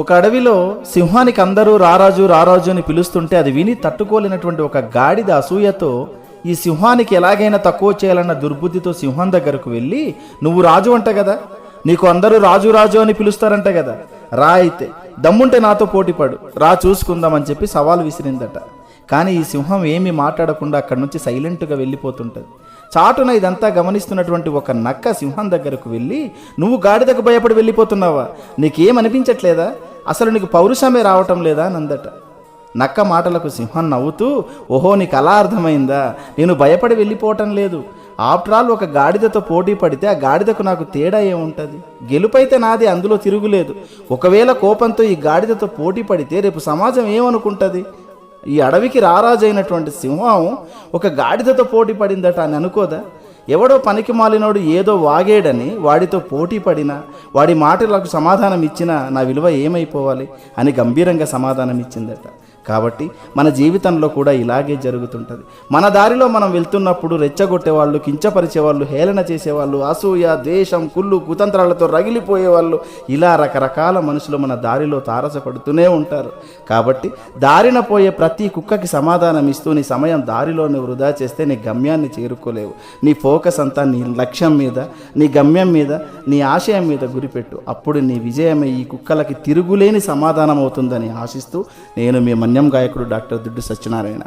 ఒక అడవిలో సింహానికి అందరూ రారాజు రారాజు అని పిలుస్తుంటే అది విని తట్టుకోలేనటువంటి ఒక గాడిద అసూయతో ఈ సింహానికి ఎలాగైనా తక్కువ చేయాలన్న దుర్బుద్ధితో సింహం దగ్గరకు వెళ్ళి, నువ్వు రాజు అంట కదా, నీకు అందరూ రాజు రాజు అని పిలుస్తారంట కదా, రా అయితే దమ్ముంటే నాతో పోటీపడు, రా చూసుకుందామని చెప్పి సవాల్ విసిరిందట. కానీ ఈ సింహం ఏమీ మాట్లాడకుండా అక్కడి నుంచి సైలెంట్గా వెళ్ళిపోతుంటుంది. చాటున ఇదంతా గమనిస్తున్నటువంటి ఒక నక్క సింహం దగ్గరకు వెళ్ళి, నువ్వు గాడిదకు భయపడి వెళ్ళిపోతున్నావా, నీకేమనిపించట్లేదా, అసలు నీకు పౌరుషమే రావటం లేదా అని అందట. నక్క మాటలకు సింహం నవ్వుతూ, ఓహో నీకు అలా అర్థమైందా, నేను భయపడి వెళ్ళిపోవటం లేదు, ఆఫ్టర్ ఆల్ ఒక గాడిదతో పోటీ పడితే ఆ గాడిదకు నాకు తేడా ఏముంటుంది, గెలుపైతే నాది, అందులో తిరుగులేదు. ఒకవేళ కోపంతో ఈ గాడిదతో పోటీ పడితే రేపు సమాజం ఏమనుకుంటుంది, ఈ అడవికి రారాజు అయినటువంటి సింహం ఒక గాడిదతో పోటీ పడిందట అని అనుకోదా, ఎవడో పనికి మాలినోడు ఏదో వాగేడని వాడితో పోటీ పడినా, వాడి మాటలకు సమాధానం ఇచ్చినా నా విలువ ఏమైపోవాలి అని గంభీరంగా సమాధానం ఇచ్చిందట. కాబట్టి మన జీవితంలో కూడా ఇలాగే జరుగుతుంటుంది. మన దారిలో మనం వెళ్తున్నప్పుడు రెచ్చగొట్టేవాళ్ళు, కించపరిచేవాళ్ళు, హేళన చేసేవాళ్ళు, అసూయ, ద్వేషం, కుళ్ళు, కుతంత్రాలతో రగిలిపోయేవాళ్ళు, ఇలా రకరకాల మనుషులు మన దారిలో తారసపడుతూనే ఉంటారు. కాబట్టి దారిన పోయే ప్రతి కుక్కకి సమాధానం ఇస్తూ నీ సమయం దారిలోనే వృధా చేస్తే నీ గమ్యాన్ని చేరుకోలేవు. నీ ఫోకస్ అంతా నీ లక్ష్యం మీద, నీ గమ్యం మీద, నీ ఆశయం మీద గురిపెట్టు. అప్పుడు నీ విజయమే ఈ కుక్కలకి తిరుగులేని సమాధానం అవుతుందని ఆశిస్తూ నేను మీ మన్యం గాయకుడు డాక్టర్ దుడ్డు సత్యనారాయణ.